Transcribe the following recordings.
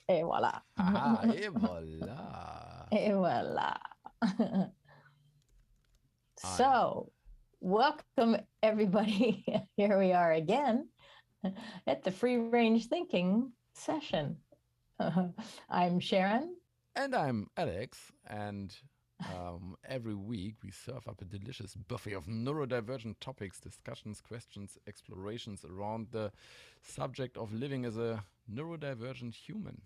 Et voilà. Ah, et voilà. Et voilà. I, So, welcome everybody. Here we are again at the free range thinking session. I'm Sharon. and I'm Alex, and every week we serve up a delicious buffet of neurodivergent topics, discussions, questions, explorations around the subject of living as a neurodivergent human.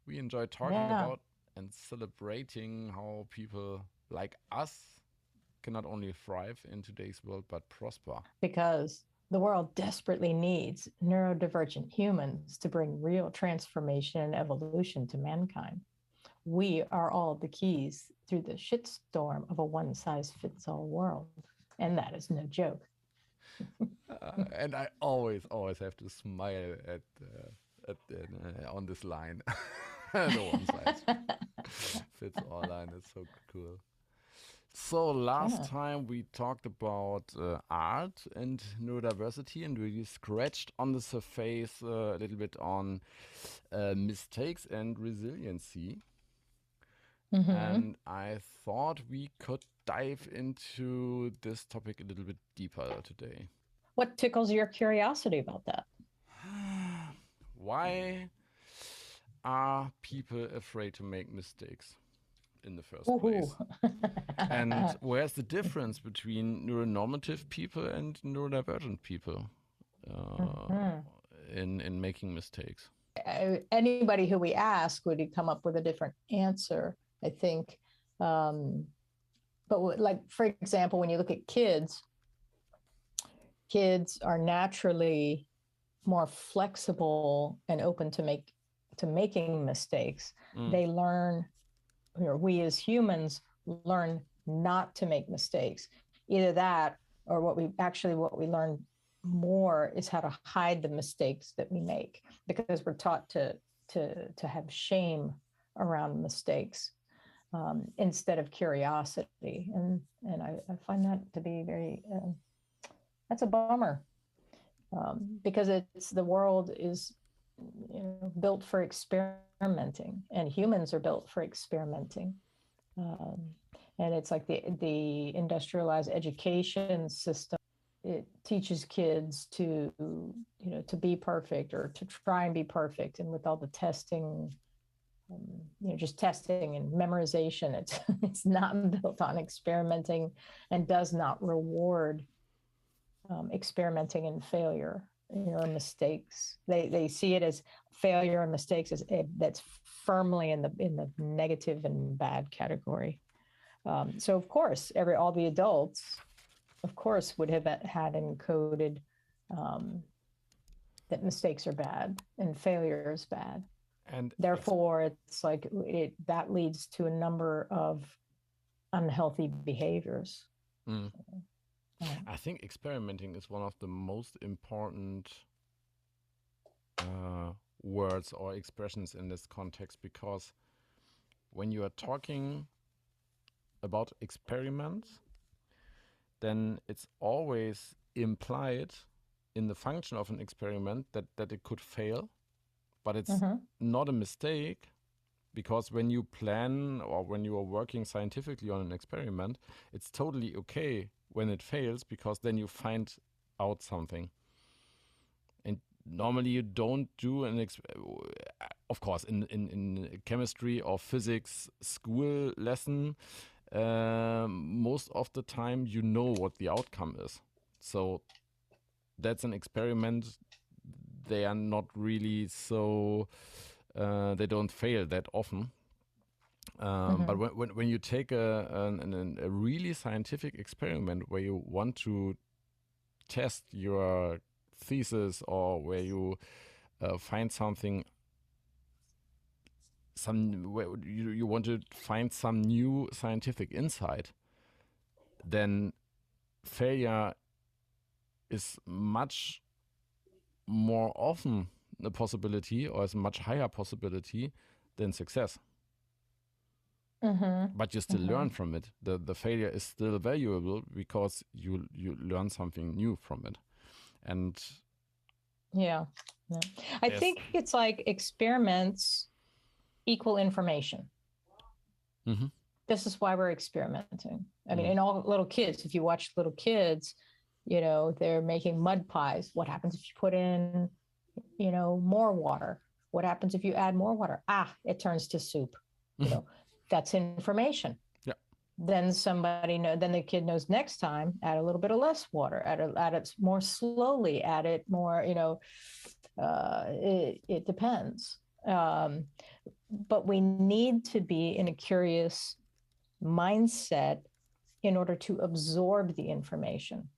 We enjoy talking Yeah, about and celebrating how people like us can not only thrive in today's world but prosper. because the world desperately needs neurodivergent humans to bring real transformation and evolution to mankind. We are all the keys through the shitstorm of a one size fits all world. And that is no joke. And I always have to smile at on this line. The one size fits all line is so cool. So last Yeah. time we talked about art and neurodiversity, and we scratched on the surface a little bit on mistakes and resiliency. Mm-hmm. And I thought we could dive into this topic a little bit deeper today. What tickles your curiosity about that? Why are people afraid to make mistakes in the first Woohoo. place? And where's the difference between neuronormative people and neurodivergent people uh, Mhm. in making mistakes? Anybody who we ask would come up with a different answer, I think. Um, but like, for example, when you look at kids, kids are naturally more flexible and open to making mistakes. Mm, They learn, or we as humans learn not to make mistakes. Either that, or what we learn more is how to hide the mistakes that we make, because we're taught to have shame around mistakes, instead of curiosity, and I find that to be very that's a bummer, because it's the world is, built for experimenting, and humans are built for experimenting. Um, and it's like the industrialized education system. It teaches kids to, to be perfect, or to try and be perfect, and with all the testing, just testing and memorization, it's not built on experimenting, and does not reward experimenting and failure, or mistakes. They see it as failure and mistakes as that's firmly in the negative and bad category. So of course, all the adults, of course, would have had encoded, um, that mistakes are bad and failure is bad. and Therefore, it's like that leads to a number of unhealthy behaviors. mm, Right. I think experimenting is one of the most important words or expressions in this context, because when you are talking about experiments, then it's always implied in the function of an experiment that it could fail, but it's Mm-hmm. not a mistake, because when you plan or when you are working scientifically on an experiment, it's totally okay when it fails, because then you find out something. And normally you don't do of course in chemistry or physics school lesson, most of the time you know what the outcome is, so that's an experiment. They are not really so they don't fail that often. But Mm-hmm. when you take a really scientific experiment where you want to test your thesis, or where you find something, where you want to find some new scientific insight, then failure is much more often a possibility, or is a much higher possibility than success. Mm-hmm. But you still learn Mm-hmm. from it. The failure is still valuable, because you learn something new from it. And Yeah. Yeah. I there's think it's like experiments. equal information. Mm-hmm. This is why we're experimenting. I mean, Mm. in all little kids, if you watch little kids, you know, they're making mud pies. What happens if you put in, you know, more water? What happens if you add more water? Ah, it turns to soup. You know, that's information. Yeah. Then then the kid knows next time, add a little bit of less water, add it more slowly, add it more, you know, it depends. But we need to be in a curious mindset in order to absorb the information.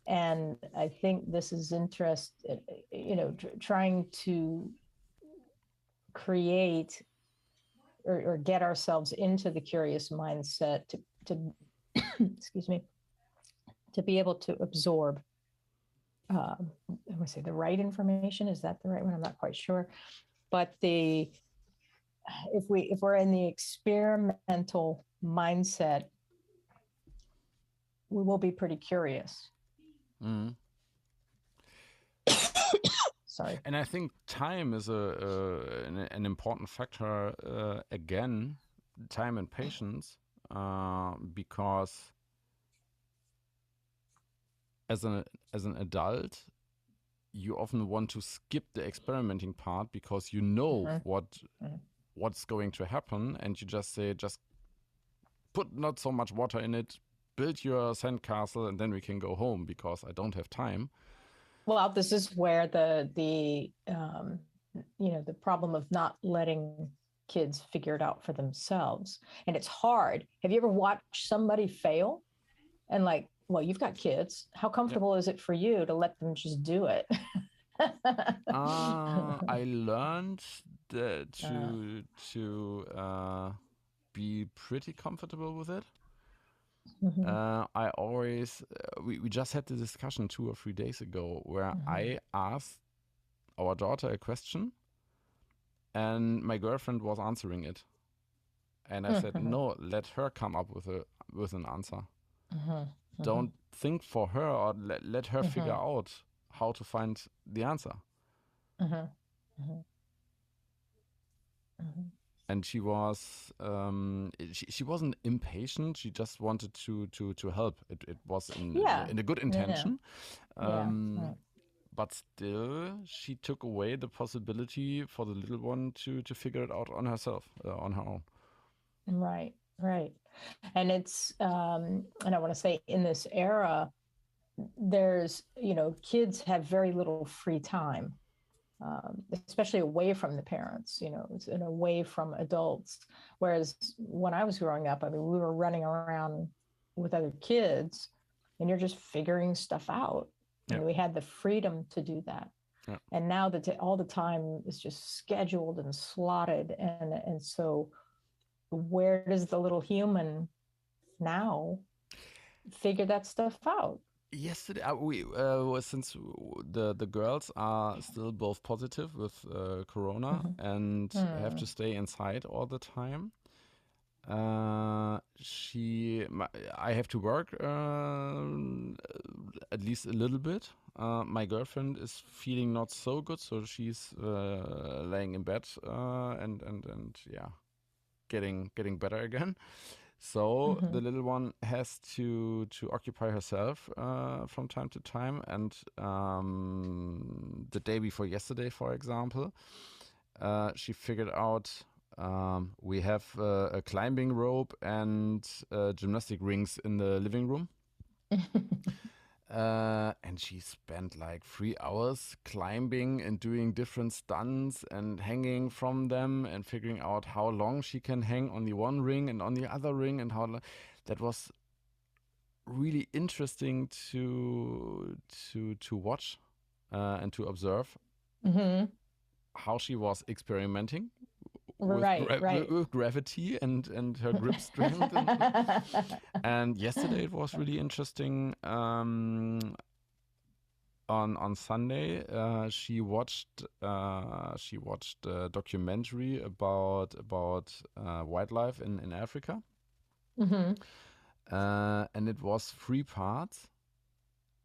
And I think this is you know, trying to create or get ourselves into the curious mindset to excuse me, to be able to absorb. I want to say the right information. Is that the right one? I'm not quite sure. But if we're in the experimental mindset, we will be pretty curious. Mm. Sorry. And I think time is an important factor again, time and patience, because as an adult, you often want to skip the experimenting part because you know what's going to happen, and you just say, just put not so much water in it, build your sandcastle, and then we can go home because I don't have time. Well, this is where the you know, the problem of not letting kids figure it out for themselves, and it's hard. Have you ever watched somebody fail and like, well, you've got kids. How comfortable is it for you to let them just do it? I learned to be pretty comfortable with it. I always we just had the discussion 2 or 3 days ago where I asked our daughter a question and my girlfriend was answering it, and I said, no, let her come up with an answer. Don't think for her, or let her figure out how to find the answer. And she was she wasn't impatient. She just wanted to help. It was in a good intention. But still, she took away the possibility for the little one to figure it out on herself, on her own. Right. And it's and I want to say, in this era, there's, you know, kids have very little free time, especially away from the parents, you know, and away from adults. Whereas when I was growing up, I mean, we were running around with other kids and you're just figuring stuff out. Yeah. And we had the freedom to do that. Yeah. And now that all the time is just scheduled and slotted. And so where does the little human now figure that stuff out? Yesterday, since the girls are still both positive with corona and have to stay inside all the time, I have to work at least a little bit. My girlfriend is feeling not so good, so she's laying in bed and yeah, getting better again. So the little one has to occupy herself from time to time. And the day before yesterday, for example, she figured out we have a climbing rope and gymnastic rings in the living room. And she spent like 3 hours climbing and doing different stunts and hanging from them and figuring out how long she can hang on the one ring and on the other ring, and how that was really interesting to watch and to observe how she was experimenting with gravity and her grip strength. And yesterday it was really interesting. On Sunday, she watched a documentary about wildlife in Africa, and it was 3 parts.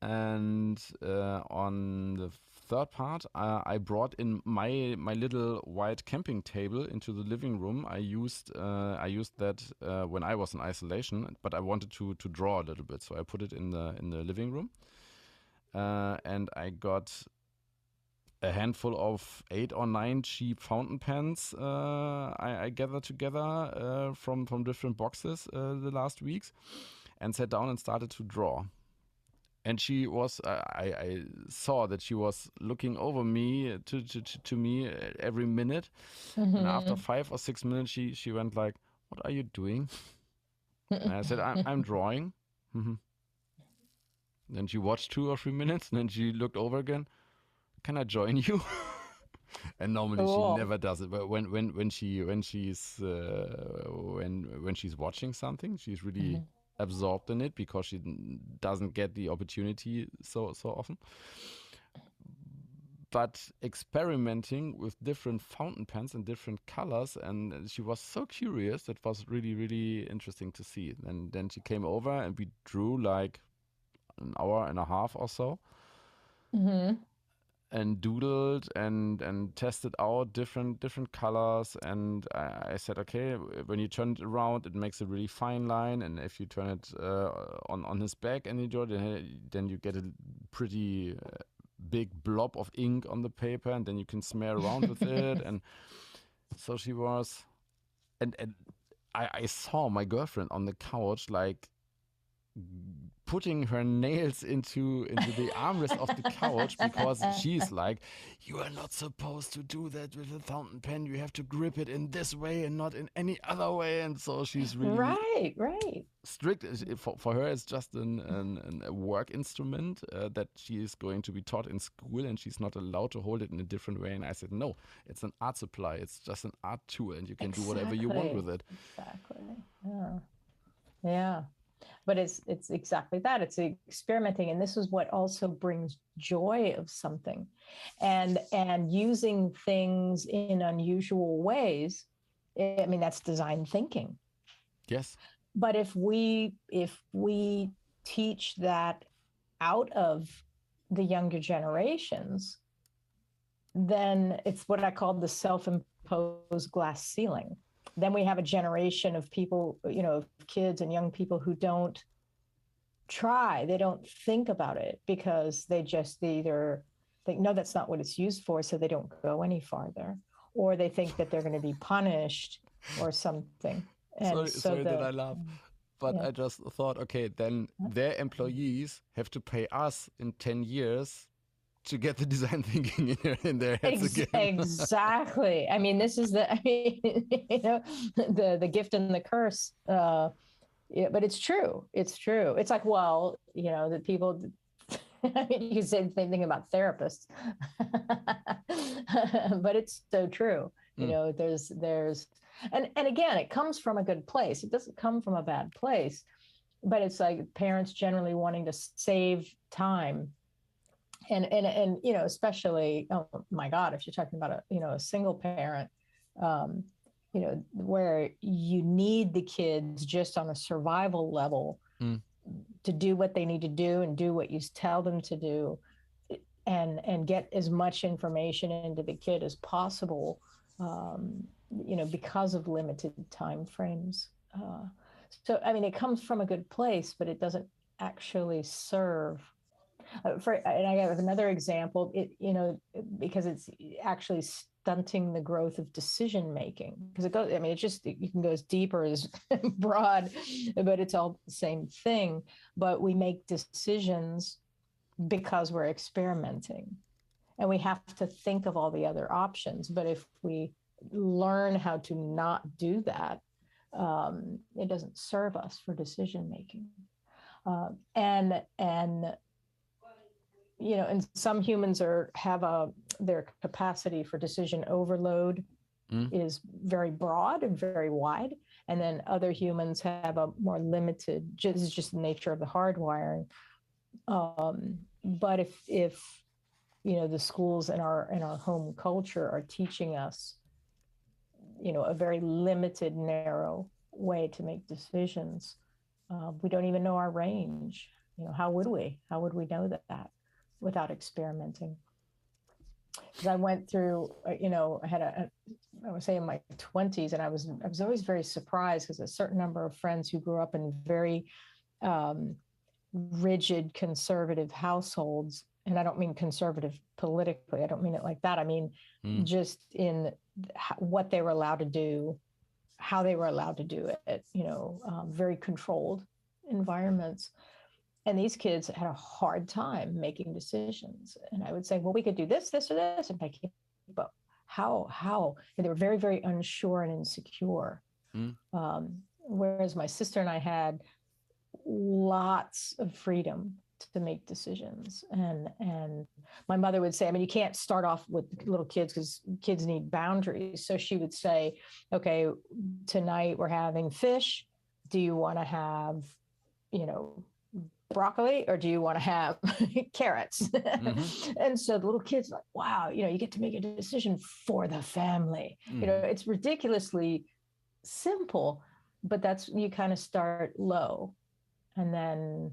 And on the third part, I brought in my little white camping table into the living room. I used that when I was in isolation, but I wanted to draw a little bit, so I put it in the living room, and I got a handful of 8 or 9 cheap fountain pens I gathered together from different boxes the last weeks, and sat down and started to draw. And she was, I saw that she was looking over me to me every minute. And after 5 or 6 minutes, she went like, "What are you doing?" And I said, I'm drawing. Then she watched 2 or 3 minutes, and then she looked over again. "Can I join you?" And normally Cool. she never does it, but when she's watching something, she's really absorbed in it because she doesn't get the opportunity so often. But experimenting with different fountain pens and different colors, and she was so curious. That was really, really interesting to see. And then she came over and we drew like an hour and a half or so. And doodled and tested out different colors, and I said, okay, when you turn it around, it makes a really fine line, and if you turn it on his back and you draw it, then you get a pretty big blob of ink on the paper, and then you can smear around with it. And so she was, and I saw my girlfriend on the couch like putting her nails into the armrest of the couch, because she's like, "You are not supposed to do that with a fountain pen. You have to grip it in this way and not in any other way." And so she's really right. strict. For her, it's just a work instrument that she is going to be taught in school, and she's not allowed to hold it in a different way. And I said, no, it's an art supply. It's just an art tool, and you can do whatever you want with it. Exactly. Yeah. But it's exactly that. It's experimenting, and this is what also brings joy of something, and using things in unusual ways. I mean, that's design thinking. Yes. But if we teach that out of the younger generations, then it's what I call the self-imposed glass ceiling. Then we have a generation of people, kids and young people who don't try, they don't think about it, because they just either think, no, that's not what it's used for, so they don't go any farther, or they think that they're going to be punished or something. And sorry that I laugh, but I just thought, okay, then their employees have to pay us in 10 years to get the design thinking in their heads again. Exactly. I mean, this is the gift and the curse. But it's true. It's true. It's like, well, that people, I mean, you say the same thing about therapists, but it's so true. There's, and again, it comes from a good place. It doesn't come from a bad place, but it's like parents generally wanting to save time. And especially, oh my God, if you're talking about a single parent, where you need the kids just on a survival level to do what they need to do and do what you tell them to do, and get as much information into the kid as possible, because of limited time frames. So, I mean, it comes from a good place, but it doesn't actually serve. And I have another example, because it's actually stunting the growth of decision making, because it goes, I mean, you can go as deep or as broad, but it's all the same thing. But we make decisions because we're experimenting, and we have to think of all the other options. But if we learn how to not do that, it doesn't serve us for decision making. And some humans have their capacity for decision overload is very broad and very wide. And then other humans have a more limited, this is just the nature of the hardwiring. But if the schools in our home culture are teaching us, a very limited, narrow way to make decisions, we don't even know our range. How would we know that without experimenting? because I went through, I had I would say in my 20s, and I was always very surprised because a certain number of friends who grew up in very rigid conservative households, and I don't mean conservative politically, I don't mean it like that, I mean just in what they were allowed to do, how they were allowed to do it, very controlled environments. And these kids had a hard time making decisions. And I would say, well, we could do this, this, or this. And I keep, but how? And they were very, very unsure and insecure. Whereas my sister and I had lots of freedom to make decisions. And my mother would say, I mean, you can't start off with little kids because kids need boundaries. So she would say, okay, tonight we're having fish. Do you want to have, broccoli, or do you want to have carrots? And so the little kids like, wow, you get to make a decision for the family. It's ridiculously simple, but you kind of start low. And then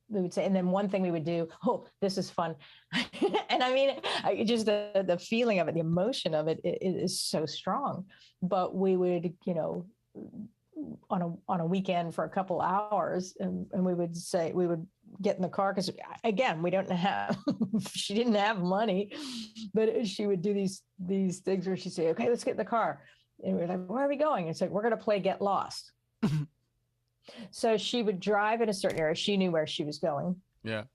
we would say, and then one thing we would do, oh, this is fun. And I mean, just the feeling of it, the emotion of it is so strong. But we would, on a weekend for a couple hours, and we would say, we would get in the car, because again, we don't have, she didn't have money, but she would do these things where she'd say, okay, let's get in the car. And we're like, where are we going? And it's like, we're going to play Get Lost. So she would drive in a certain area. She knew where she was going. Yeah.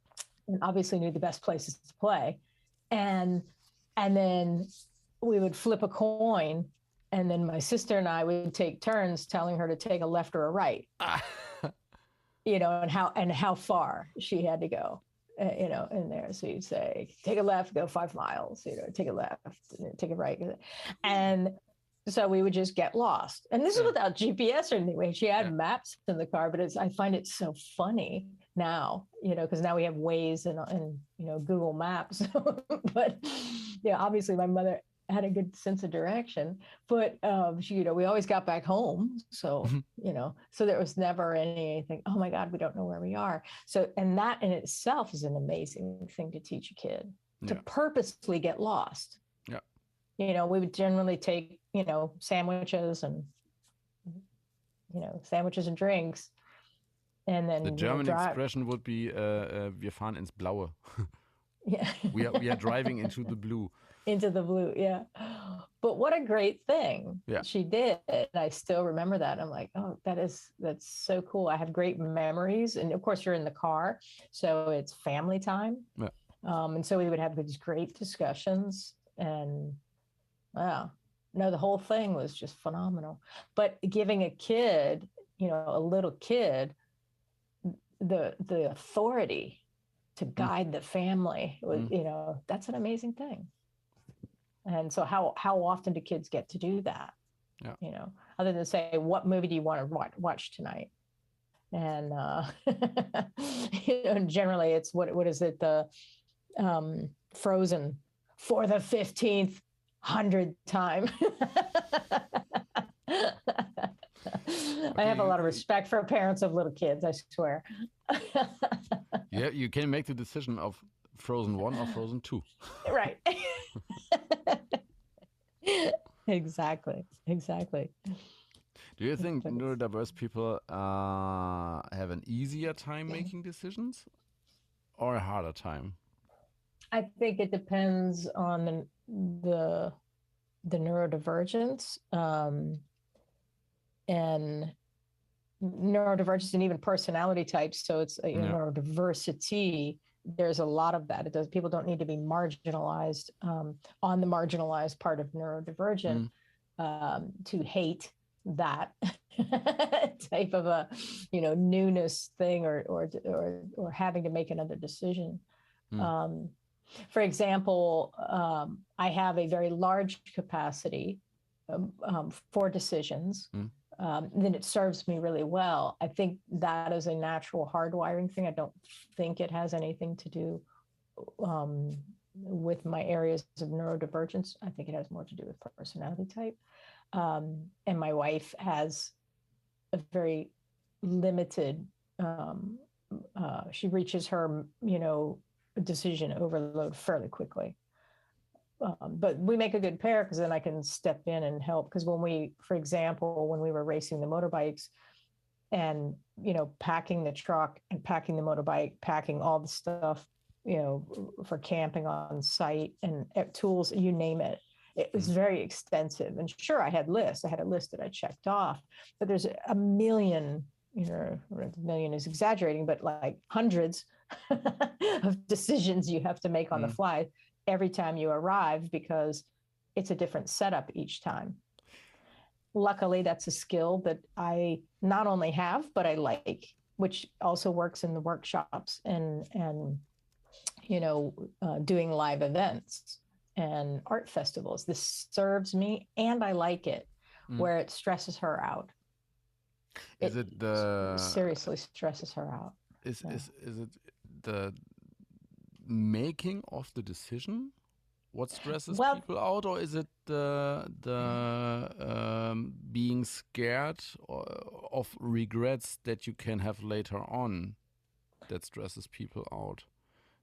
And obviously knew the best places to play. And then we would flip a coin. And then my sister and I would take turns telling her to take a left or a right, and how far she had to go, in there. So you'd say, take a left, go 5 miles, take a left, take a right. And so we would just get lost. And this is without GPS or anything. She had maps in the car, but I find it so funny now, because now we have Waze and Google Maps. But obviously my mother had a good sense of direction, but she, we always got back home. So, so there was never anything, oh my God, we don't know where we are. So, and that in itself is an amazing thing to teach a kid, to purposely get lost. Yeah. We would generally take, sandwiches and drinks. And then the German expression would be, wir fahren ins Blaue. Yeah. we are driving into the blue. Into the blue, yeah. But what a great thing she did. And I still remember that. I'm like, oh, that's so cool. I have great memories. And of course you're in the car, so it's family time. Yeah. And so we would have these great discussions, and wow. No, the whole thing was just phenomenal. But giving a kid, a little kid, the authority to guide the family, that's an amazing thing. And so how often do kids get to do that? Yeah. Other than say, what movie do you want to watch tonight? And, generally it's, what is it? The Frozen for the 15th 100th time. I have a lot of respect for parents of little kids, I swear. Yeah, you can make the decision of Frozen 1 or Frozen 2. Right. Exactly. Do you think neurodiverse people have an easier time making decisions or a harder time? I think it depends on the neurodivergence, and neurodivergence, and even personality types. So it's neurodiversity. There's a lot of that. People don't need to be marginalized, on the marginalized part of neurodivergent, to hate that type of a newness thing, or having to make another decision. For example, I have a very large capacity for decisions. Then it serves me really well. I think that is a natural hardwiring thing. I don't think it has anything to do with my areas of neurodivergence. I think it has more to do with personality type. And my wife has a very limited, she reaches her, decision overload fairly quickly. But we make a good pair because then I can step in and help. Because for example, when we were racing the motorbikes and, packing the truck and packing the motorbike, packing all the stuff, for camping on site and tools, you name it. It was very extensive. And sure, I had lists. I had a list that I checked off, but there's a million, a million is exaggerating, but like hundreds of decisions you have to make on the fly every time you arrive, because it's a different setup each time. Luckily, that's a skill that I not only have, but I like, which also works in the workshops and doing live events and art festivals. This serves me and I like it, where it stresses her out. Is it the seriously stresses her out? Is it the making of the decision what stresses people out, or is it the being scared of regrets that you can have later on that stresses people out?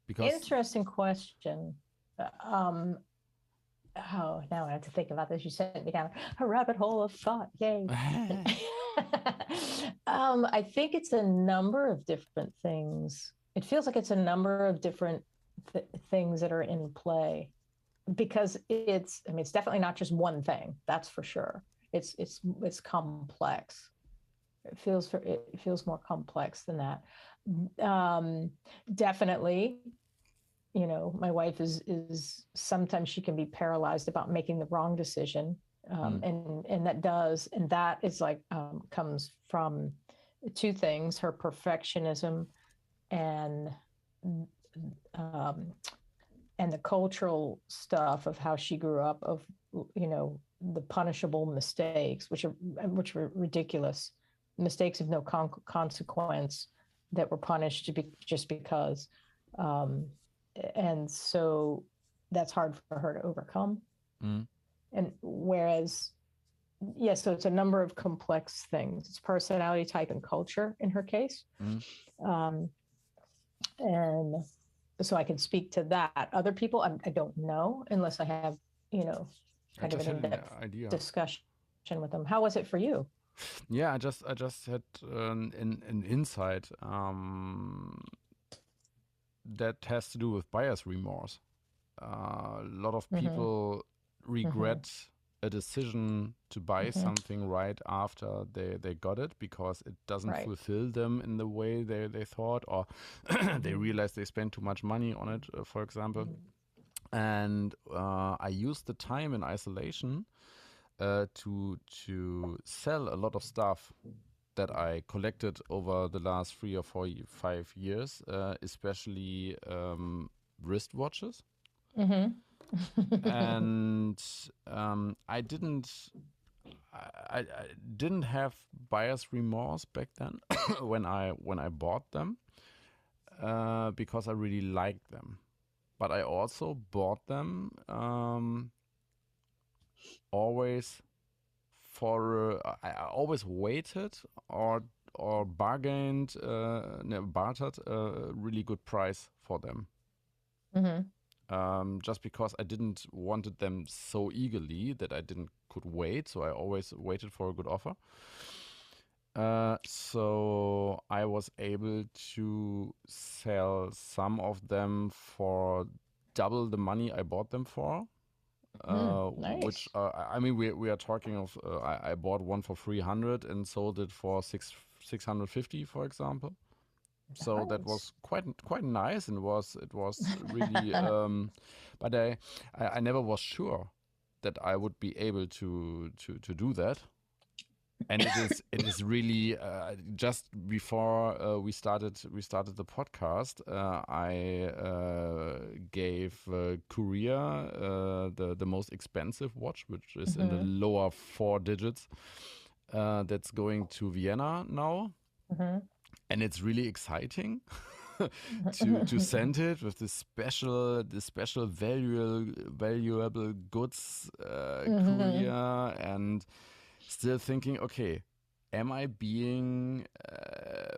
Because interesting question. Now I have to think about this. You sent me down a rabbit hole of thought. Yay. I think it's a number of different things. It feels like it's a number of different things that are in play, because it's definitely not just one thing. That's for sure. It's complex. It feels more complex than that. Definitely, my wife is sometimes she can be paralyzed about making the wrong decision. And that is like, comes from two things: her perfectionism and the cultural stuff of how she grew up, of, the punishable mistakes, which were ridiculous, mistakes of no consequence that were punished just because. And so that's hard for her to overcome. And whereas, so it's a number of complex things. It's personality type and culture in her case. And so I can speak to that. Other people, I don't know unless I have, kind of an in-depth discussion with them. How was it for you? Yeah, I just had an insight that has to do with buyer's remorse. A lot of people regret a decision to buy something right after they got it, because it doesn't fulfill them in the way they thought, or they realize they spent too much money on it, for example. And I used the time in isolation to sell a lot of stuff that I collected over the last 3 or 4, 5 years, especially wristwatches. And I didn't have buyer's remorse back then when I bought them, because I really liked them. But I also bought them always I always waited or bartered a really good price for them. Just because I didn't wanted them so eagerly that I could wait, so I always waited for a good offer. So I was able to sell some of them for double the money I bought them for. Nice. Which we are talking of. I bought one for 300 and sold it for 650, for example. So Nice. that was quite nice, and it was really. But I never was sure that I would be able to do that. And it is really just before we started the podcast. I gave Korea the most expensive watch, which is in the lower 4 digits. That's going to Vienna now, and it's really exciting to send it with this special valuable goods Korea, and still thinking, okay, am I being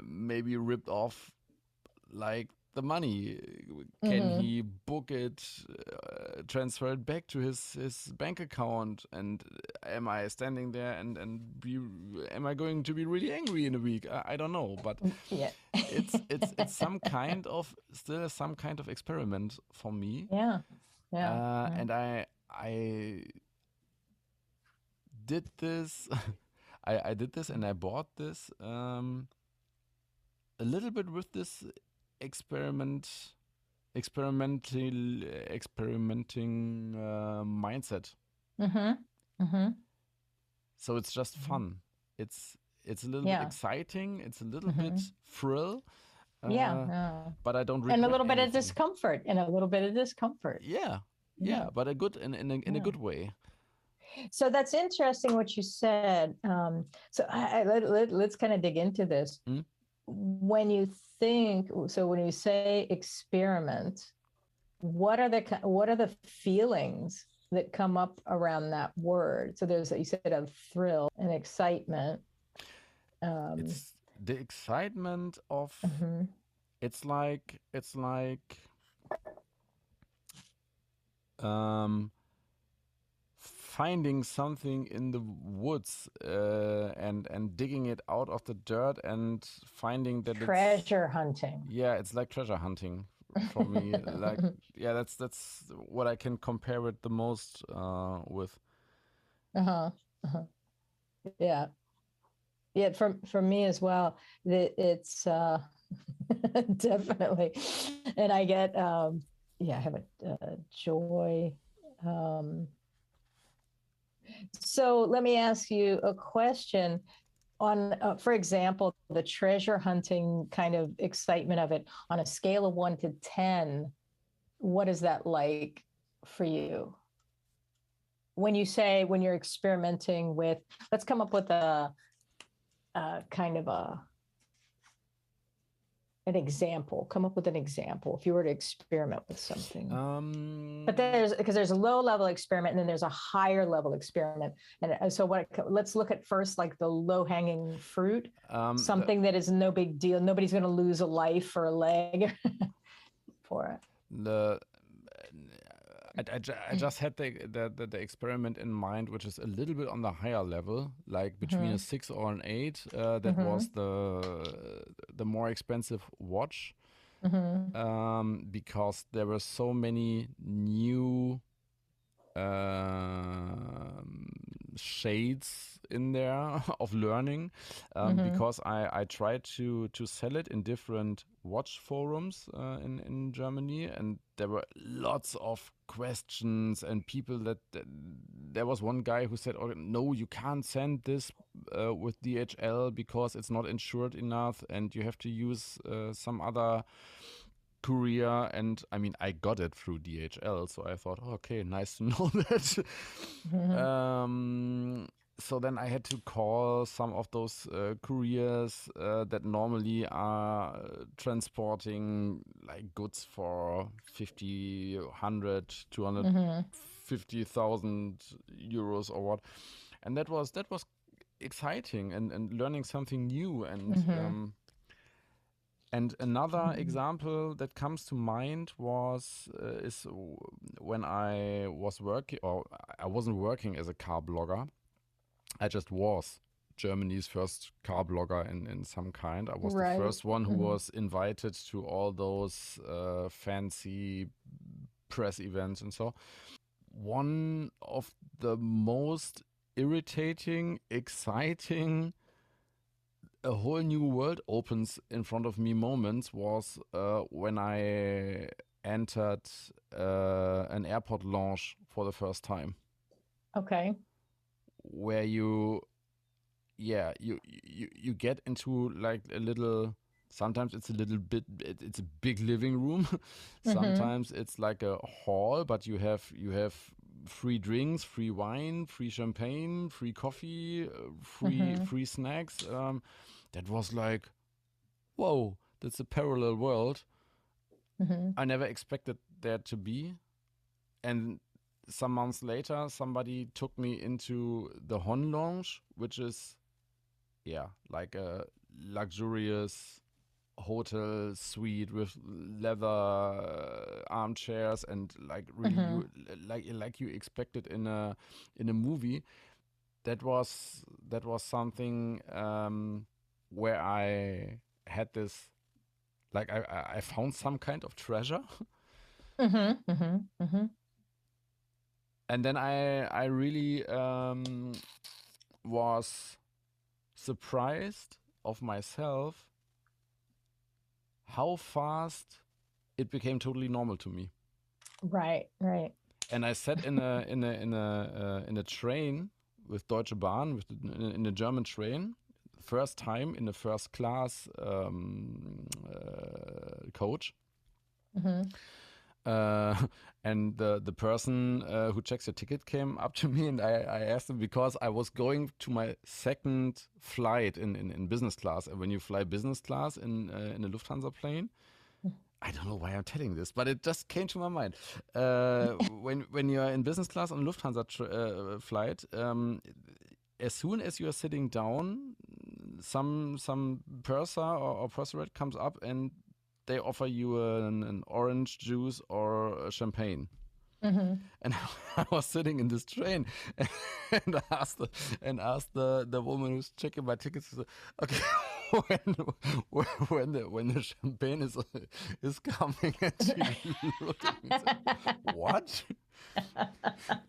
maybe ripped off like the money? Can Mm-hmm. he book it, transfer it back to his bank account? And am I standing there am I going to be really angry in a week? I don't know, but Yeah. it's some kind of still some kind of experiment for me. Yeah. Yeah. Yeah. And I did this. I did this and I bought this a little bit with this experimenting mindset. Mm-hmm. Mm-hmm. So it's just Mm-hmm. fun. It's it's a little bit Yeah. exciting. It's a little bit Mm-hmm. thrill, Yeah. uh, Yeah. but I don't And a regret little bit of anything. discomfort and a little bit of discomfort. Yeah, Yeah. yeah, but a good in a Yeah. good way. So that's interesting what you said. So let's kind of dig into this. Mm? When you think, so when you say experiment, what are the feelings that come up around that word? So there's, you said, a thrill and excitement. It's the excitement of Mhm. it's like um finding something in the woods and digging it out of the dirt and finding that it's Treasure hunting. yeah, it's like treasure hunting for me. Like yeah, that's what I can compare it the most with. Uh-huh. Uh-huh. Yeah. Yeah, for me as well. It's definitely, and I get yeah, I have a joy. Um, so let me ask you a question on, for example, the treasure hunting kind of excitement of it on a scale of 1 to 10. What is that like for you? When you say, when you're experimenting with, let's come up with a kind of an example. Come up with an example if you were to experiment with something. But there's a low level experiment and then there's a higher level experiment. And so let's look at first like the low hanging fruit, something that is no big deal. Nobody's going to lose a life or a leg for it. The I just had the experiment in mind, which is a little bit on the higher level, like between a 6 or an 8. That was the more expensive watch, because there were so many new shades in there of learning, because I tried to sell it in different watch forums in Germany, and there were lots of questions and people that there was one guy who said, oh no, you can't send this with DHL because it's not insured enough and you have to use some other courier. And I mean, I got it through DHL, so I thought, oh, okay, nice to know that. So then I had to call some of those couriers that normally are transporting like goods for 50, 100, 250,000 euros or what. And that was exciting and learning something new. And another example that comes to mind is when I was working, or I wasn't working as a car blogger. I just was Germany's first car blogger in some kind. I was the first one who was invited to all those fancy press events and so. One of the most irritating, exciting, a whole new world opens in front of me moments was when I entered an airport lounge for the first time. Okay. Where you get into like a little, sometimes it's a little bit, it's a big living room. Sometimes it's like a hall, but you have free drinks, free wine, free champagne, free coffee, free snacks. That was like, whoa, that's a parallel world. I never expected there to be. And some months later, somebody took me into the Hon Lounge, which is, like a luxurious hotel suite with leather armchairs and like really Mm-hmm. like you expected in a movie. That was something where I had this, like I found some kind of treasure. Mm-hmm. Mm-hmm. Mm-hmm. And then I really was surprised of myself how fast it became totally normal to me. Right. Right. And I sat in a train with Deutsche Bahn, in a German train, first time in the first class coach. Mm-hmm. Uh, and the person who checks your ticket came up to me, and I asked him, because I was going to my second flight in business class. And when you fly business class in a Lufthansa plane, I don't know why I'm telling this, but it just came to my mind. When you're in business class on a Lufthansa flight, as soon as you are sitting down, some purser or purserette comes up and they offer you an orange juice or a champagne. Mm-hmm. And I was sitting in this train and asked the woman who's checking my tickets, okay, when the champagne is coming, and she looked at me and said, "What?"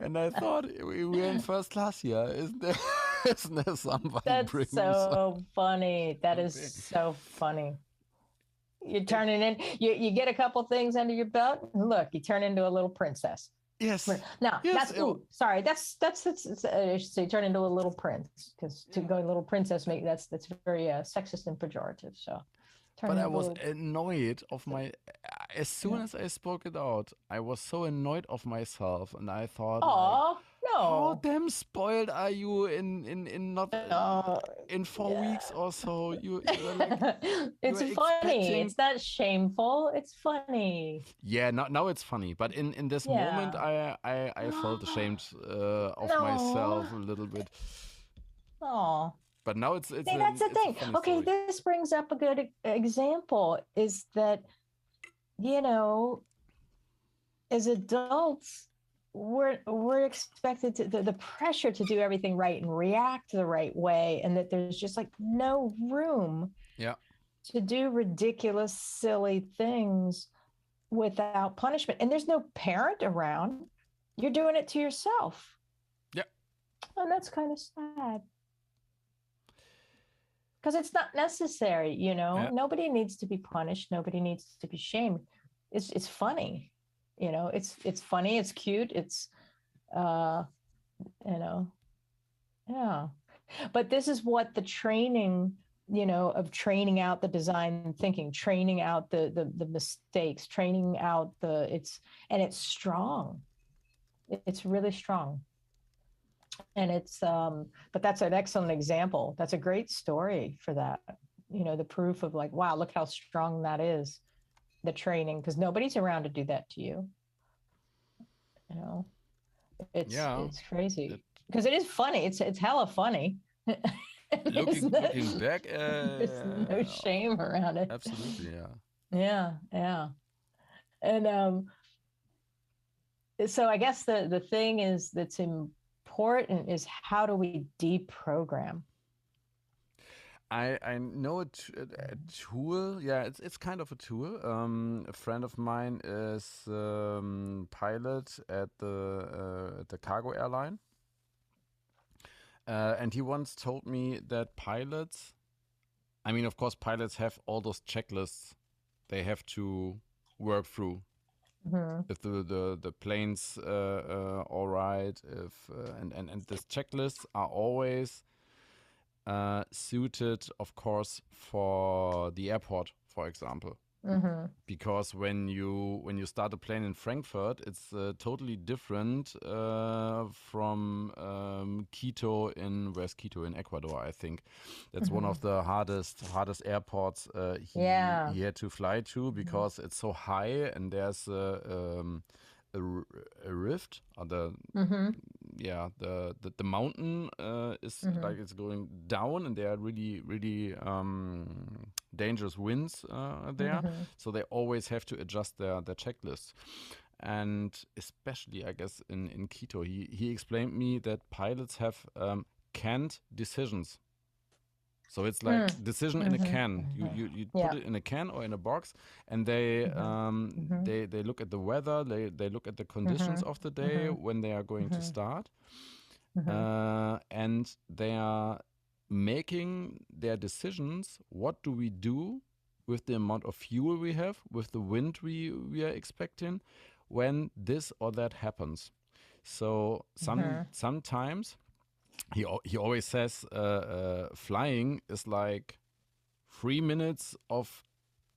And I thought, we're in first class here. Isn't there somebody That's bring me some so funny. That is champagne? so funny. You It, turn it in. You get a couple things under your belt. And look, you turn into a little princess. yes, Now yes. that's sorry. So you turn into a little prince, because to Yeah. go little princess that's very sexist and pejorative. So turn But I into a was little. annoyed of my. As soon Yeah. as I spoke it out, I was so annoyed of myself, and I thought, like, Oh how no. damn spoiled are you in not Oh in 4 weeks yeah. or so? You are like, you It's are funny. expecting. It's not shameful. It's funny. Yeah, now it's funny, but in this moment, Yeah. I felt ashamed of No. myself a little bit. Oh. But now it's See, a that's the it's a thing. funny Okay, story. this brings up a good example is that, you know, as adults, we're expected to the pressure to do everything right and react the right way, and that there's just like no room Yeah, to do ridiculous, silly things without punishment. And there's no parent around. You're doing it to yourself. yeah, And that's kind of sad. Because it's not necessary, yeah. nobody needs to be punished, nobody needs to be shamed. It's funny, it's funny, it's cute, it's uh you know yeah. But this is what the training, of training out the design thinking, training out the mistakes, training out it's strong. It's really strong. And but that's an excellent example. That's a great story for that. The proof of like, wow, look how strong that is, the training, because nobody's around to do that to you. you know it's Yeah. it's crazy It, because it is funny. It's hella funny. looking back, There's no shame around it. absolutely, yeah. Yeah, yeah. And so I guess the thing is that's important is, how do we deprogram? I know a tool. Yeah, it's kind of a tool. A friend of mine is pilot at the cargo airline, and he once told me that pilots. I mean, of course, pilots have all those checklists they have to work through. Mm-hmm. If the plane's all right, if and these checklists are always suited, of course, for the airport, for example. Mm-hmm. Because when you start a plane in Frankfurt, it's totally different from Quito where's Quito in Ecuador, I think. That's one Mm-hmm. of the hardest airports Yeah. he had to fly to, Mm-hmm. because it's so high and there's a rift, or Mm-hmm. the mountain is Mm-hmm. like it's going down, and there are really really dangerous winds there. Mm-hmm. So they always have to adjust their checklists. And especially, I guess, in Quito, he explained me that pilots have canned decisions. So it's like decision in a can. You put it in a can or in a box, and they look at the weather, they look at the conditions of the day when they are going to start, and they are making their decisions. What do we do with the amount of fuel we have, with the wind we are expecting, when this or that happens? So sometimes he always says flying is like 3 minutes of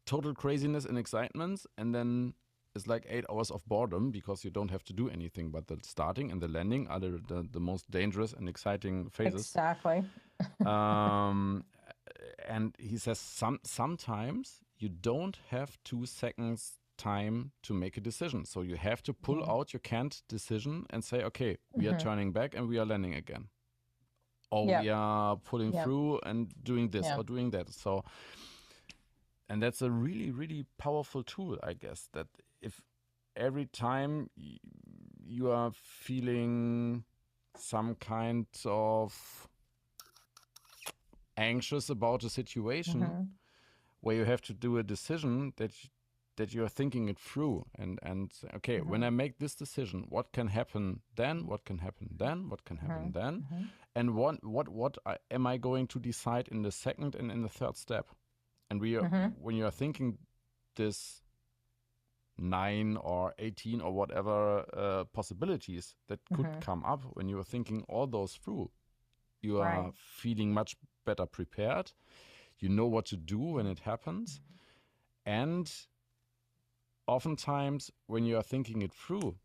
total craziness and excitement, and then it's like 8 hours of boredom because you don't have to do anything. But the starting and the landing are the most dangerous and exciting phases. Exactly. And he says sometimes you don't have 2 seconds time to make a decision. So you have to pull out your canned decision and say, okay, we are turning back and we are landing again. Or we are pulling through and doing this or doing that. So, and that's a really, really powerful tool, I guess, that if every time you are feeling some kind of anxious about a situation where you have to do a decision, that you are thinking it through and okay, when I make this decision, what can happen then? What can happen then? What can happen then? And what am I going to decide in the second and in the third step? And when you are thinking this 9 or 18 or whatever possibilities that could come up, when you are thinking all those through, you are feeling much better prepared. You know what to do when it happens. And oftentimes, when you are thinking it through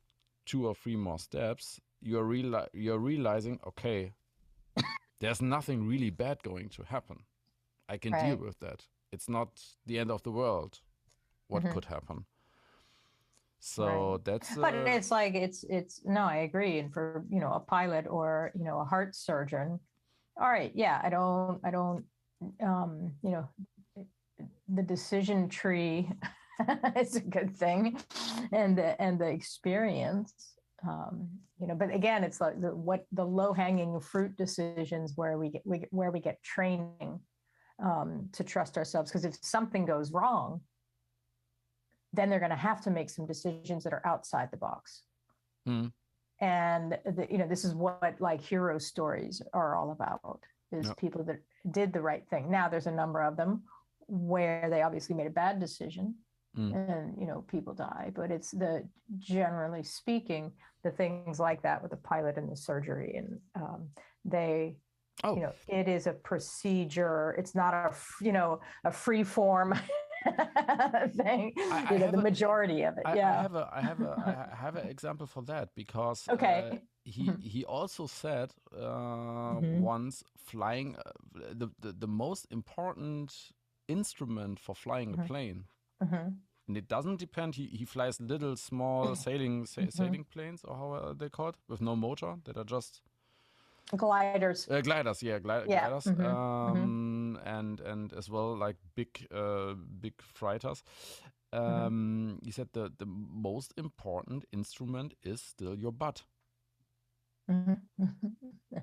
2 or 3 more steps, you're realizing, okay, there's nothing really bad going to happen. I can deal with that. It's not the end of the world. What could happen? So that's. But it's like it's no, I agree. And for a pilot or a heart surgeon, all right, yeah, I don't the decision tree is a good thing, and the experience, but again, it's like the low hanging fruit decisions where we get training to trust ourselves, because if something goes wrong, then they're going to have to make some decisions that are outside the box. And this is what like hero stories are all about, is people that did the right thing. Now there's a number of them where they obviously made a bad decision and people die, but it's generally speaking, the things like that with the pilot and the surgery, and it is a procedure. It's not a free form thing. The majority of it. I have an example for that, because he also said once, flying the most important instrument for flying a plane, and it doesn't depend. He flies little small sailing planes, or how are they called, with no motor, that are just gliders. Gliders, gliders, and as well like big freighters. He said the most important instrument is still your butt.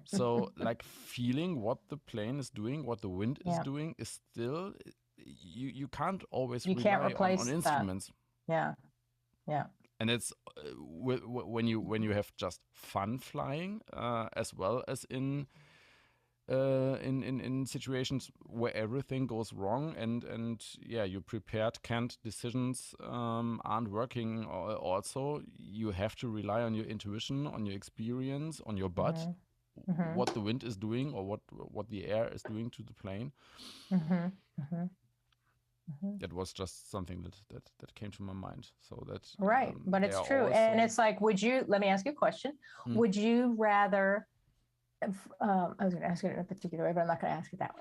So like feeling what the plane is doing, what the wind is doing, is still, you can't always rely on instruments. Yeah. And it's when you have just fun flying, as well as in situations where everything goes wrong, and you prepared canned decisions aren't working. Also, you have to rely on your intuition, on your experience, on your butt, what the wind is doing, or what the air is doing to the plane. That was just something that came to my mind. So that but it's true, and it's like, let me ask you a question. Would you rather? I was going to ask it in a particular way, but I'm not going to ask it that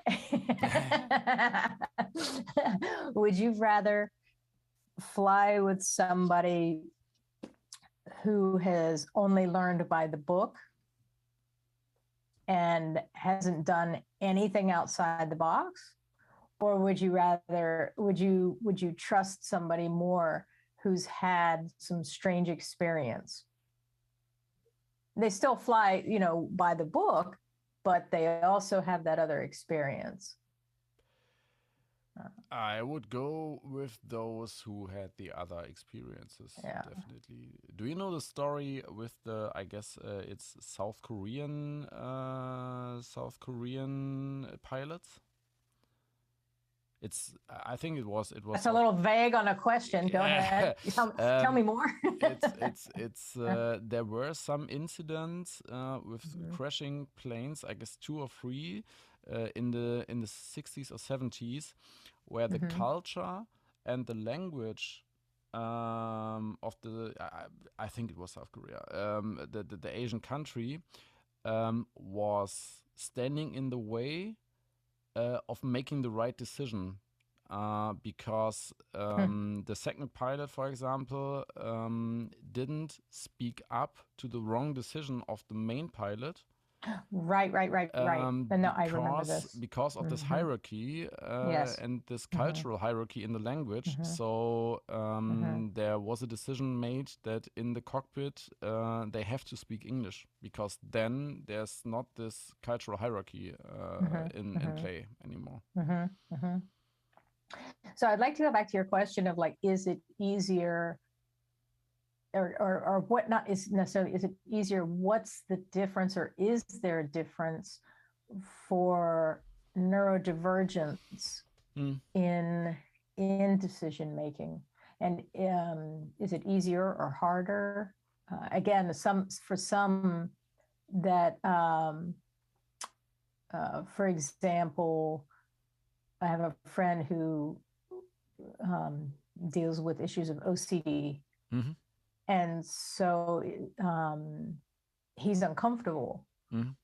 way. Would you rather fly with somebody who has only learned by the book and hasn't done anything outside the box, or would you rather, would you trust somebody more who's had some strange experience? They still fly, by the book, but they also have that other experience. I would go with those who had the other experiences, Yeah. definitely. Do you know the story with the, I guess it's South Korean pilots? I think it was. That's a little vague on a question. Go ahead. Tell me more. There were some incidents with crashing planes, I guess 2 or 3, in the 60s or 70s, where the culture and the language of the I think it was South Korea, the Asian country, was standing in the way of making the right decision, because the second pilot, for example, didn't speak up to the wrong decision of the main pilot. Right. No, I remember this. Because of this hierarchy Yes. and this cultural hierarchy in the language. So there was a decision made that in the cockpit they have to speak English, because then there's not this cultural hierarchy in play anymore. So I'd like to go back to your question of like, is it easier, or what not is necessarily, is it easier? What's the difference, or is there a difference for neurodivergence in decision making? And is it easier or harder? Again, for some that, for example, I have a friend who deals with issues of OCD. And so he's uncomfortable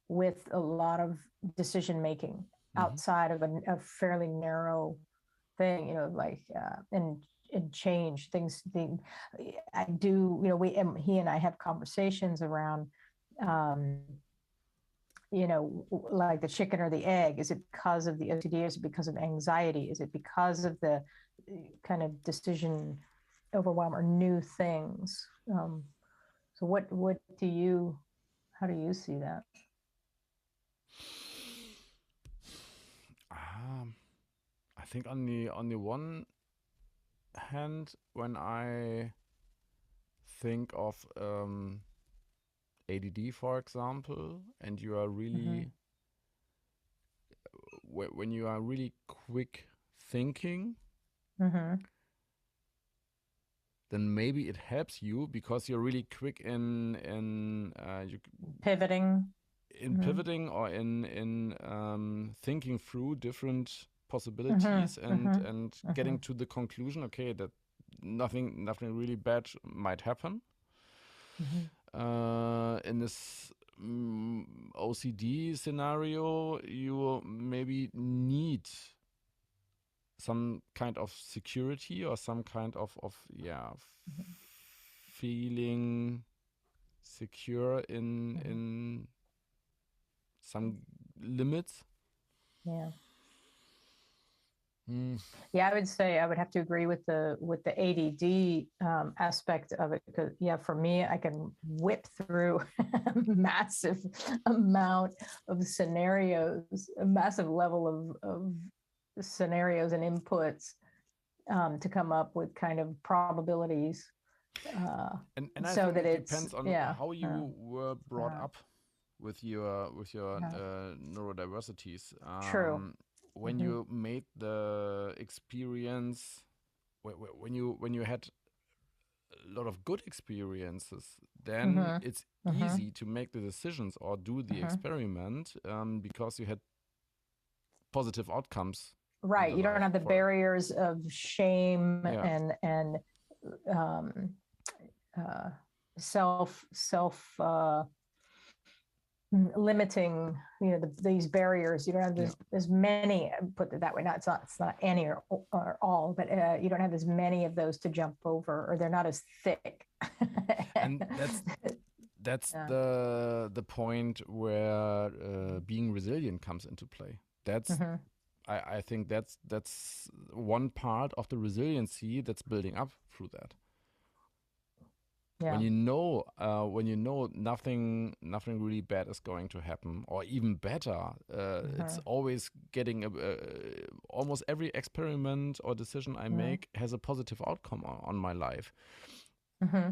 with a lot of decision making outside of a fairly narrow thing, like and change things. I do, he and I have conversations around, like the chicken or the egg. Is it because of the OCD? Is it because of anxiety? Is it because of the kind of decision overwhelm or new things? So how do you see that? I think on the one hand, when I think of ADD, for example, and you are really when you are really quick thinking, then maybe it helps you because you're really quick in pivoting, pivoting, or in thinking through different possibilities and getting to the conclusion, okay, that nothing really bad might happen. In this OCD scenario, you maybe need some kind of security or some kind of feeling secure in some limits. Yeah, I would say I would have to agree with the ADD aspect of it, because for me, I can whip through a massive amount of scenarios, a massive level of scenarios and inputs to come up with kind of probabilities. And I think it depends on how you were brought up with your neurodiversities. True. When you made the experience, when you had a lot of good experiences, then it's easy to make the decisions or do the experiment because you had positive outcomes. Right. You don't have the barriers of shame and self limiting, these barriers. You don't have as many, put it that way. It's not any or all, but you don't have as many of those to jump over, or they're not as thick. And that's the point where being resilient comes into play. That's I think that's one part of the resiliency that's building up through that. Yeah. When you know nothing really bad is going to happen, or even better, it's always getting almost every experiment or decision I make has a positive outcome on my life.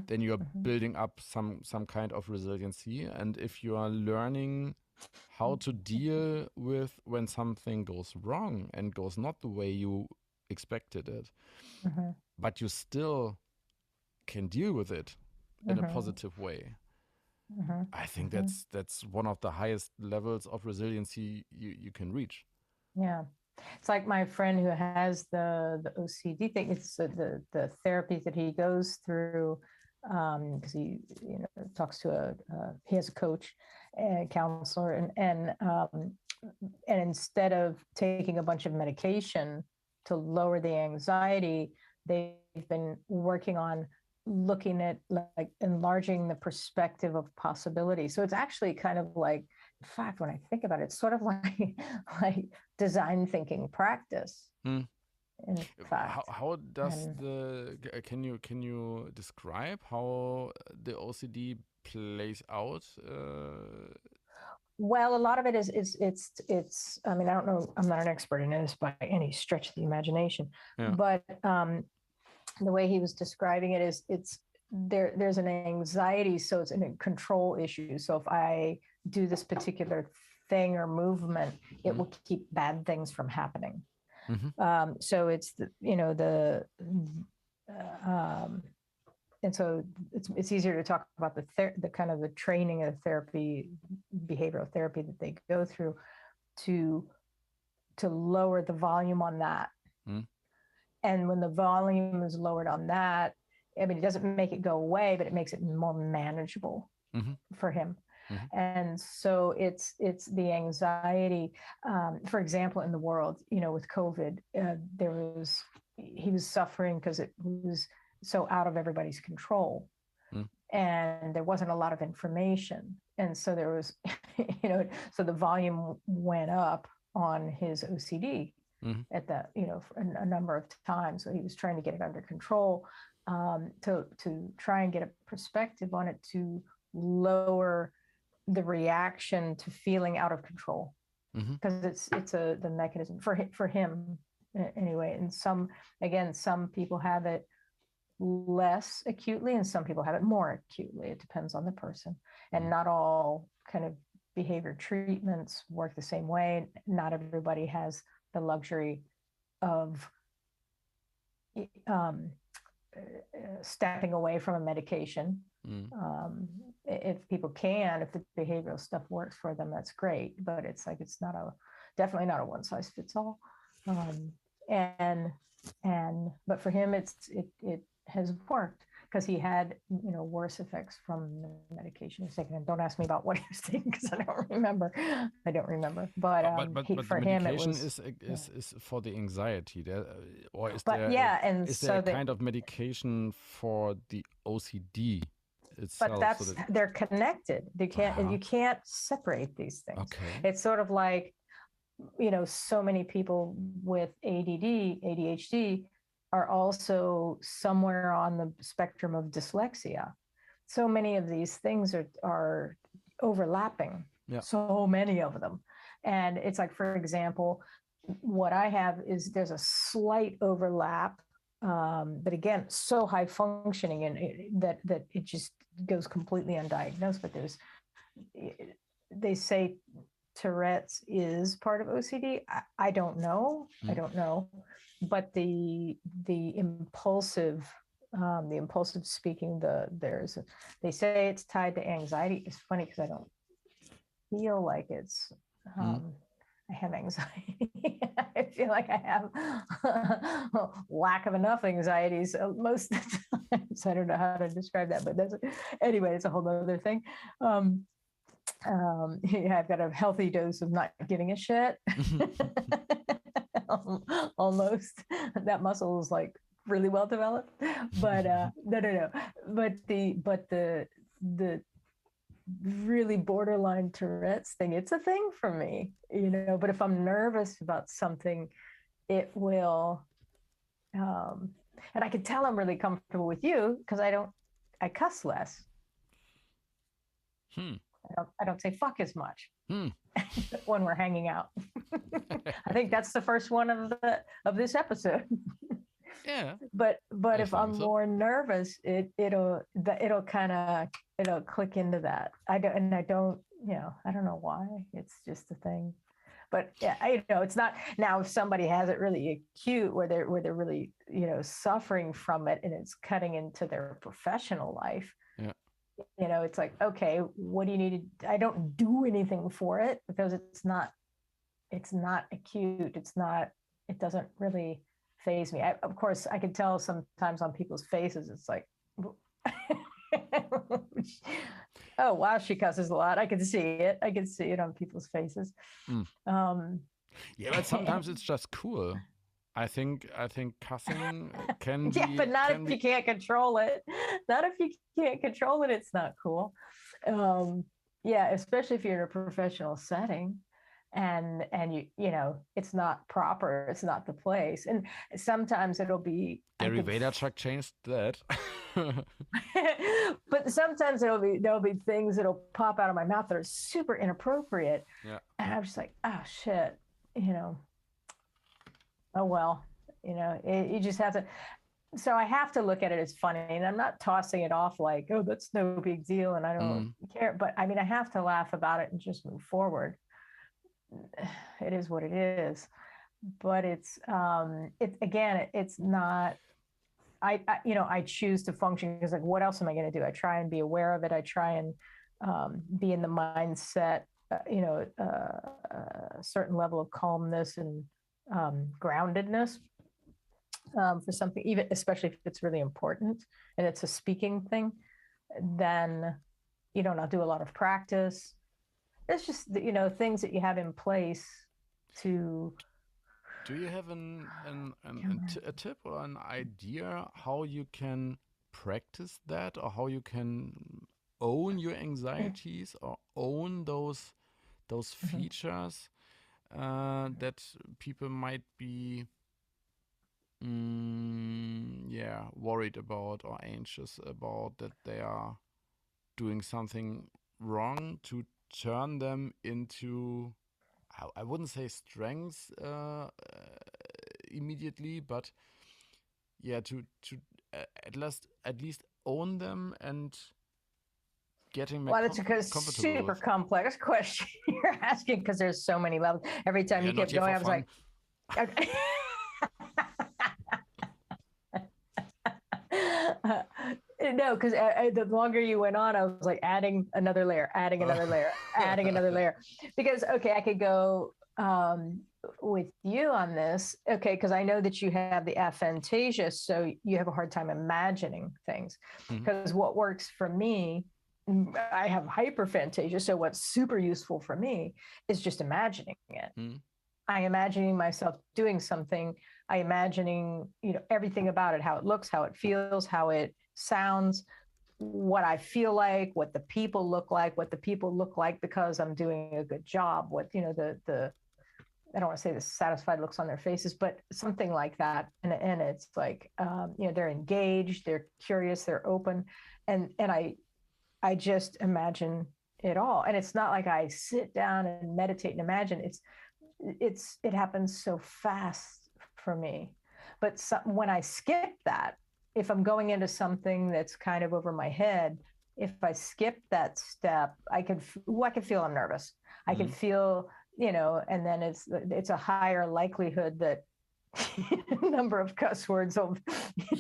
Then you are building up some kind of resiliency, and if you are learning how to deal with when something goes wrong and goes not the way you expected it, but you still can deal with it in a positive way. I think that's one of the highest levels of resiliency you can reach. Yeah. It's like my friend who has the OCD thing. It's the therapy that he goes through, because he talks to he has a coach and counselor, and instead of taking a bunch of medication to lower the anxiety, they've been working on looking at like enlarging the perspective of possibility. So it's actually kind of like, in fact, when I think about it, it's sort of like design thinking practice. In fact, how does can you describe how the OCD plays out? Well, a lot of it is it's. I mean, I don't know. I'm not an expert in this by any stretch of the imagination, but the way he was describing it is there's an anxiety, so it's a control issue. So if I do this particular thing or movement, it will keep bad things from happening. So it's and so it's easier to talk about the kind of the training of therapy, behavioral therapy that they go through to lower the volume on that. And when the volume is lowered on that, I mean, it doesn't make it go away, but it makes it more manageable for him. And so it's the anxiety. For example, in the world, with COVID, he was suffering because it was so out of everybody's control, and there wasn't a lot of information, and so there was, so the volume went up on his OCD at that, a number of times. So he was trying to get it under control, to try and get a perspective on it, to lower the reaction to feeling out of control, because it's the mechanism for him anyway. And some people have it less acutely and some people have it more acutely. It depends on the person, and not all kind of behavior treatments work the same way. Not everybody has the luxury of stepping away from a medication. If people can, if the behavioral stuff works for them, that's great. But it's like, it's definitely not a one size fits all. But for him, it has worked because he had, worse effects from the medication he was taking. And don't ask me about what he was taking because I don't remember. But for the him, medication it was is for the anxiety. Or is there a kind of medication for the OCD itself? But they're connected. You can't separate these things. Okay. It's sort of like, so many people with ADHD are also somewhere on the spectrum of dyslexia. So many of these things are overlapping. Yeah. So many of them. And it's like, for example, what I have is there's a slight overlap, but again, so high functioning and that it just goes completely undiagnosed. But they say Tourette's is part of OCD. I don't know. I don't know. But the impulsive speaking, they say it's tied to anxiety. It's funny because I don't feel like it's. I have anxiety. I feel like I have lack of enough anxieties most of the times. I don't know how to describe that, but anyway, it's a whole other thing. I've got a healthy dose of not giving a shit. Almost. That muscle is like really well developed. But no. But really borderline Tourette's thing. It's a thing for me, but if I'm nervous about something, it will, and I can tell I'm really comfortable with you because I cuss less. I don't say fuck as much when we're hanging out. I think that's the first one of this episode. Yeah. But if I'm more nervous, it'll click into that. I don't know why. It's just a thing. But yeah, it's not. Now if somebody has it really acute where they're really, suffering from it and it's cutting into their professional life. Yeah. It's like, okay, what do you need to, I don't do anything for it because it's not acute. It doesn't really faze me. Of course, I can tell sometimes on people's faces, it's like, oh, wow, she cusses a lot. I can see it. On people's faces. Yeah, but sometimes it's just cool. I think cussing can be. Yeah, but not if you can't control it. Not if you can't control it. It's not cool. Yeah, especially if you're in a professional setting, and it's not proper. It's not the place. And sometimes it'll be. Gary Vaynerchuk changed that. But sometimes there'll be things that'll pop out of my mouth that are super inappropriate. Yeah. And I'm just like, oh shit, oh well, you just have to. So I have to look at it as funny, and I'm not tossing it off like, oh, that's no big deal, and I don't care. But I mean, I have to laugh about it and just move forward. It is what it is. But it's not. I choose to function because, like, what else am I going to do? I try and be aware of it. I try and be in the mindset, a certain level of calmness and groundedness for something, even especially if it's really important and it's a speaking thing. Then, I'll do a lot of practice. It's just things that you have in place to. Do you have a tip or an idea how you can practice that, or how you can own your anxieties or own those features that people might be worried about or anxious about, that they are doing something wrong, to turn them into, I wouldn't say strengths immediately, but to at least own them and getting it's a super complex question you're asking, because there's so many levels. Every time you kept going, I was like, okay. No, because the longer you went on, I was like adding another layer, adding another layer, adding another layer. Because, okay, I could go with you on this, okay, because I know that you have the aphantasia, so you have a hard time imagining things. Because what works for me, I have hyperphantasia, so what's super useful for me is just imagining it. I imagining myself doing something. I imagining, everything about it, how it looks, how it feels, how it sounds, what I feel like, what the people look like because I'm doing a good job, what, the I don't want to say the satisfied looks on their faces, but something like that. And it's like, they're engaged, they're curious, they're open. And I just imagine it all. And it's not like I sit down and meditate and imagine. It happens so fast for me. But when I skip that, if I'm going into something that's kind of over my head, if I skip that step, I can feel I'm nervous. I can feel, and then it's a higher likelihood that number of cuss words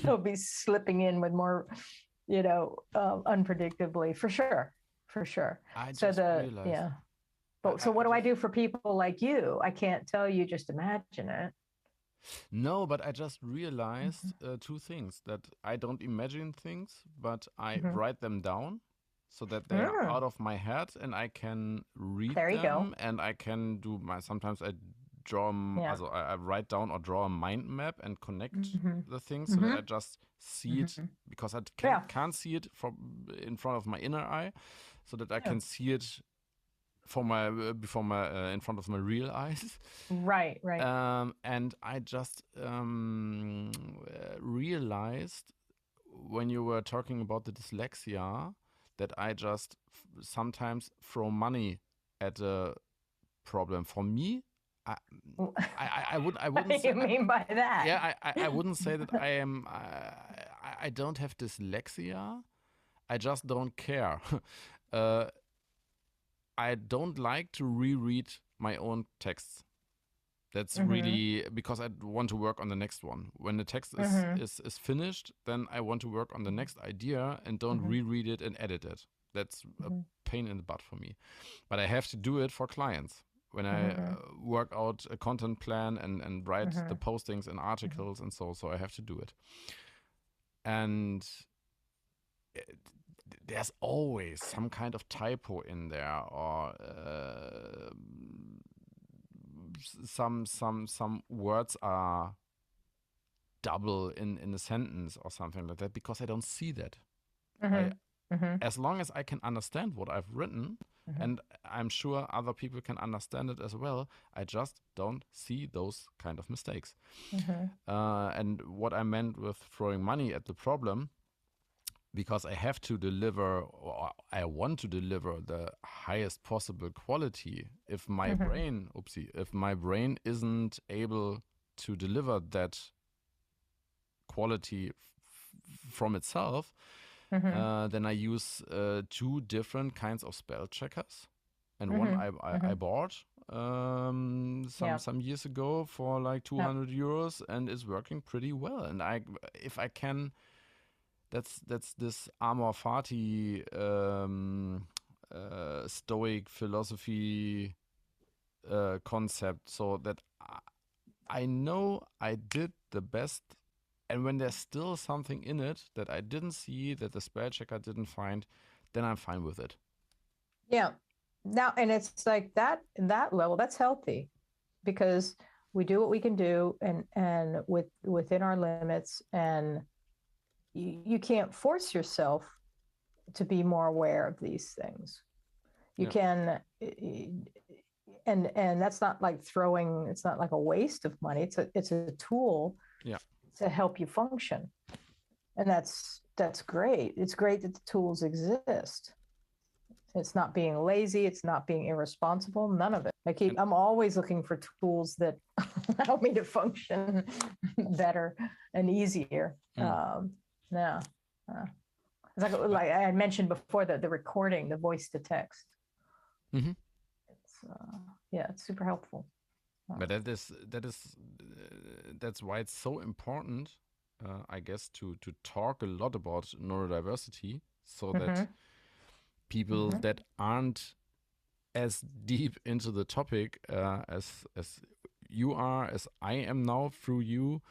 will be slipping in with more, unpredictably, for sure. So what do I do for people like you? I can't tell you just imagine it. No, but I just realized two things: that I don't imagine things, but I write them down so that they are out of my head and I can read them. And I can do sometimes I draw, I write down or draw a mind map and connect the things so that I just see it, because I can't see it from in front of my inner eye. so that I can see it before my in front of my real eyes. Right. And I just realized when you were talking about the dyslexia that I just sometimes throw money at a problem. For me, I wouldn't What do say, you mean by that? yeah, I wouldn't say that I don't have dyslexia. I just don't care. I don't like to reread my own texts. That's really because I want to work on the next one. When the text is finished, then I want to work on the next idea and don't reread it and edit it. That's a pain in the butt for me. But I have to do it for clients. When I work out a content plan and write the postings and articles and so I have to do it. And there's always some kind of typo in there or some words are double in a sentence or something like that because I don't see that. As long as I can understand what I've written, and I'm sure other people can understand it as well, I just don't see those kind of mistakes. And what I meant with throwing money at the problem, because I have to deliver, or I want to deliver the highest possible quality. If my brain, if my brain isn't able to deliver that quality from itself, then I use 2 different kinds of spell checkers. And one I bought some years ago for like 200 euros and is working pretty well. And if I can, that's this amor fati stoic philosophy concept, so that I know I did the best, and when there's still something in it that I didn't see, that the spell checker didn't find, then I'm fine with it. Yeah. Now, and it's like that level, that's healthy, because we do what we can do and within our limits, and you can't force yourself to be more aware of these things. You can, and that's not like it's not like a waste of money. It's a tool to help you function. And that's great. It's great that the tools exist. It's not being lazy. It's not being irresponsible. None of it. I'm always looking for tools that allow me to function better and easier. It's like I had mentioned before, the recording, the voice to text. It's super helpful. But that's why it's so important, I guess, to talk a lot about neurodiversity, so that people that aren't as deep into the topic as you are, as I am now through you,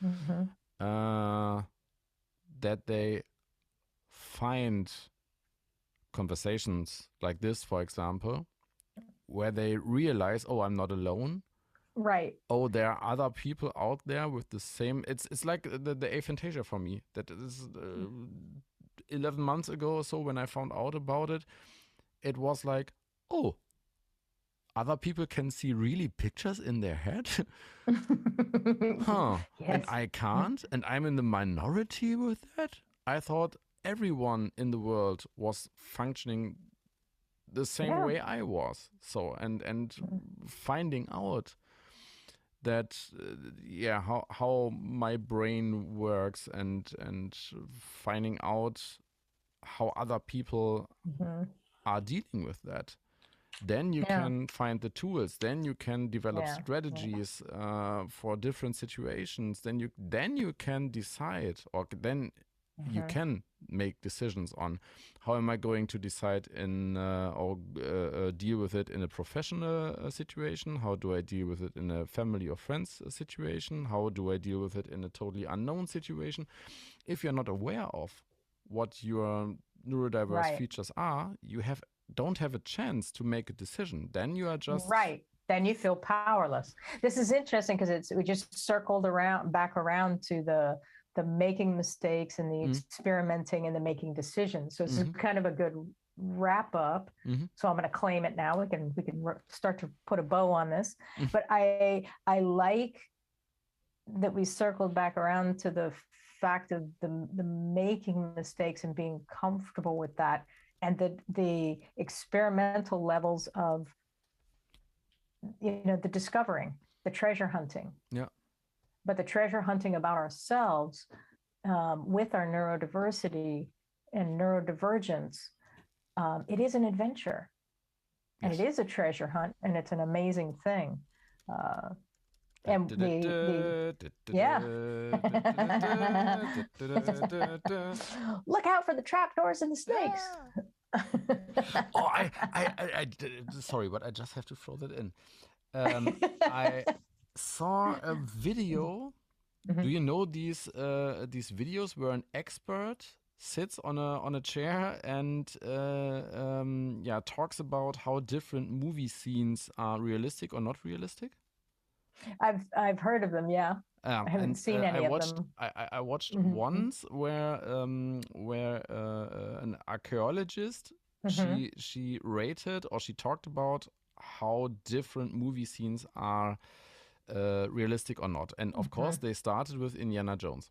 that they find conversations like this, for example, where they realize, oh, I'm not alone. Right. Oh, there are other people out there with the same. It's like the aphantasia for me. That is 11 months ago or so when I found out about it. It was like, oh, other people can see really pictures in their head. Yes. And I can't, and I'm in the minority with that. I thought everyone in the world was functioning the same way I was. So and finding out that how my brain works and finding out how other people are dealing with that. Then you can find the tools. Then you can develop strategies for different situations. Then you can decide, or then you can make decisions on how am I going to decide in or deal with it in a professional situation. How do I deal with it in a family or friends situation? How do I deal with it in a totally unknown situation? If you're not aware of what your neurodiverse features are, you don't have a chance to make a decision. Then you are just then you feel powerless. This is interesting because we just circled back around to the making mistakes and the experimenting and the making decisions. So it's kind of a good wrap up. So I'm going to claim it now. We can start to put a bow on this. But I like that we circled back around to the fact of the making mistakes and being comfortable with that, and the experimental levels of, the discovering, the treasure hunting. Yeah. But the treasure hunting about ourselves, with our neurodiversity and neurodivergence, it is an adventure, and it is a treasure hunt, and it's an amazing thing. And yeah. Look out for the trapdoors and the snakes. Oh, I sorry, but I just have to throw that in. I saw a video. Do you know these videos where an expert sits on a chair and talks about how different movie scenes are realistic or not realistic? I've heard of them, yeah. I haven't seen any of them. I watched once where an archaeologist, she rated, or she talked about how different movie scenes are realistic or not. And of course they started with Indiana Jones.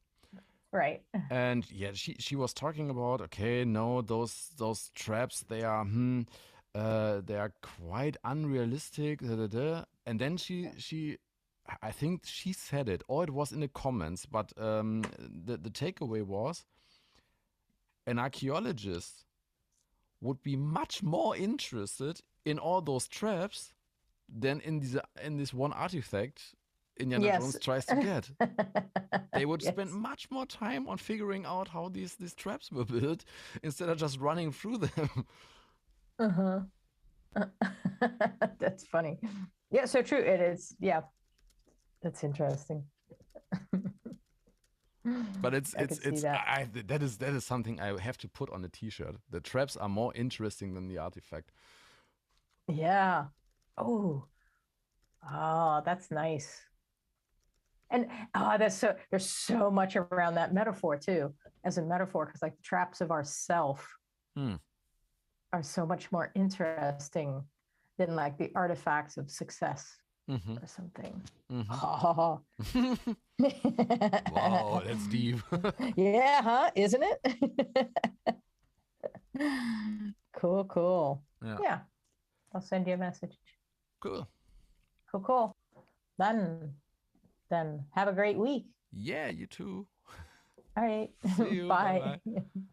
Right. And yeah, she was talking about, okay, no, those traps, they are quite unrealistic. And then she I think she said it, or it was in the comments, but the takeaway was an archaeologist would be much more interested in all those traps than in this one artifact Indiana Jones tries to get. They would spend much more time on figuring out how these traps were built instead of just running through them. That's funny. Yeah, so true. It is. Yeah, that's interesting. But that is something I have to put on a t-shirt. The traps are more interesting than the artifact. Yeah. Oh, that's nice. And there's so much around that metaphor too, as a metaphor, because like the traps of ourself are so much more interesting than like the artifacts of success or something. Oh. Wow, that's deep. Yeah, huh? Isn't it? Cool. Yeah. I'll send you a message. Cool. Then have a great week. Yeah, you too. All right. See you. Bye. Bye-bye.